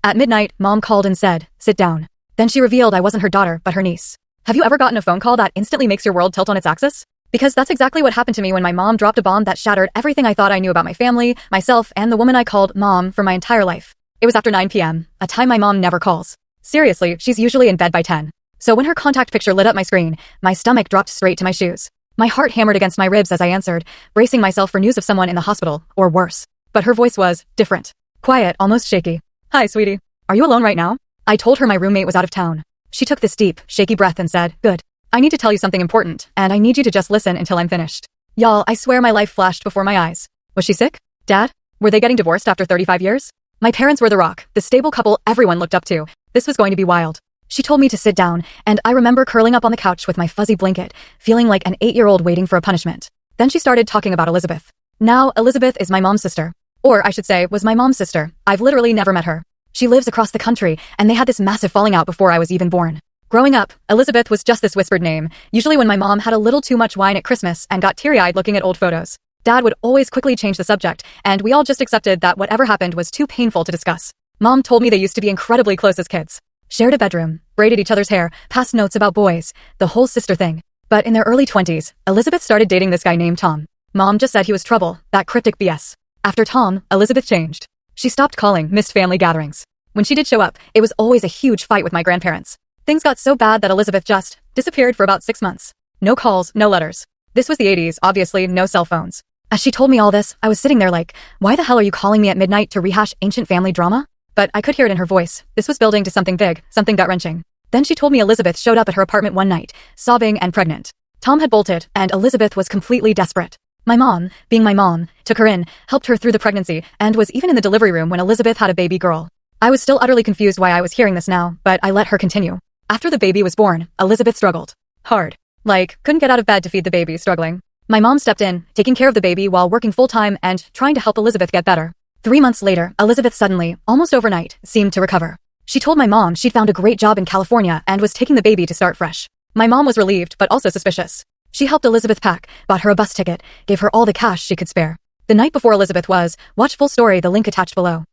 At midnight, Mom called and said, "Sit down." Then she revealed I wasn't her daughter, but her niece. Have you ever gotten a phone call that instantly makes your world tilt on its axis? Because that's exactly what happened to me when my mom dropped a bomb that shattered everything I thought I knew about my family, myself, and the woman I called Mom for my entire life. It was after 9 p.m., a time my mom never calls. Seriously, she's usually in bed by 10. So when her contact picture lit up my screen, my stomach dropped straight to my shoes. My heart hammered against my ribs as I answered, bracing myself for news of someone in the hospital, or worse. But her voice was different. Quiet, almost shaky. "Hi, sweetie. Are you alone right now?" I told her my roommate was out of town. She took this deep, shaky breath and said, "Good. I need to tell you something important, and I need you to just listen until I'm finished." Y'all, I swear my life flashed before my eyes. Was she sick? Dad? Were they getting divorced after 35 years? My parents were the rock, the stable couple everyone looked up to. This was going to be wild. She told me to sit down, and I remember curling up on the couch with my fuzzy blanket, feeling like an 8-year-old waiting for a punishment. Then she started talking about Elizabeth. Now, Elizabeth is my mom's sister. Or, I should say, was my mom's sister. I've literally never met her. She lives across the country, and they had this massive falling out before I was even born. Growing up, Elizabeth was just this whispered name, usually when my mom had a little too much wine at Christmas and got teary-eyed looking at old photos. Dad would always quickly change the subject, and we all just accepted that whatever happened was too painful to discuss. Mom told me they used to be incredibly close as kids. Shared a bedroom, braided each other's hair, passed notes about boys, the whole sister thing. But in their early 20s, Elizabeth started dating this guy named Tom. Mom just said he was trouble, that cryptic BS. After Tom, Elizabeth changed. She stopped calling, missed family gatherings. When she did show up, it was always a huge fight with my grandparents. Things got so bad that Elizabeth just disappeared for about 6 months. No calls, no letters. This was the 80s, obviously, no cell phones. As she told me all this, I was sitting there like, why the hell are you calling me at midnight to rehash ancient family drama? But I could hear it in her voice. This was building to something big, something gut-wrenching. Then she told me Elizabeth showed up at her apartment one night, sobbing and pregnant. Tom had bolted, and Elizabeth was completely desperate. My mom, being my mom, took her in, helped her through the pregnancy, and was even in the delivery room when Elizabeth had a baby girl. I was still utterly confused why I was hearing this now, but I let her continue. After the baby was born, Elizabeth struggled. Hard. Like, couldn't get out of bed to feed the baby, struggling. My mom stepped in, taking care of the baby while working full-time and trying to help Elizabeth get better. 3 months later, Elizabeth suddenly, almost overnight, seemed to recover. She told my mom she'd found a great job in California and was taking the baby to start fresh. My mom was relieved, but also suspicious. She helped Elizabeth pack, bought her a bus ticket, gave her all the cash she could spare. The night before Elizabeth was, watch full story, the link attached below.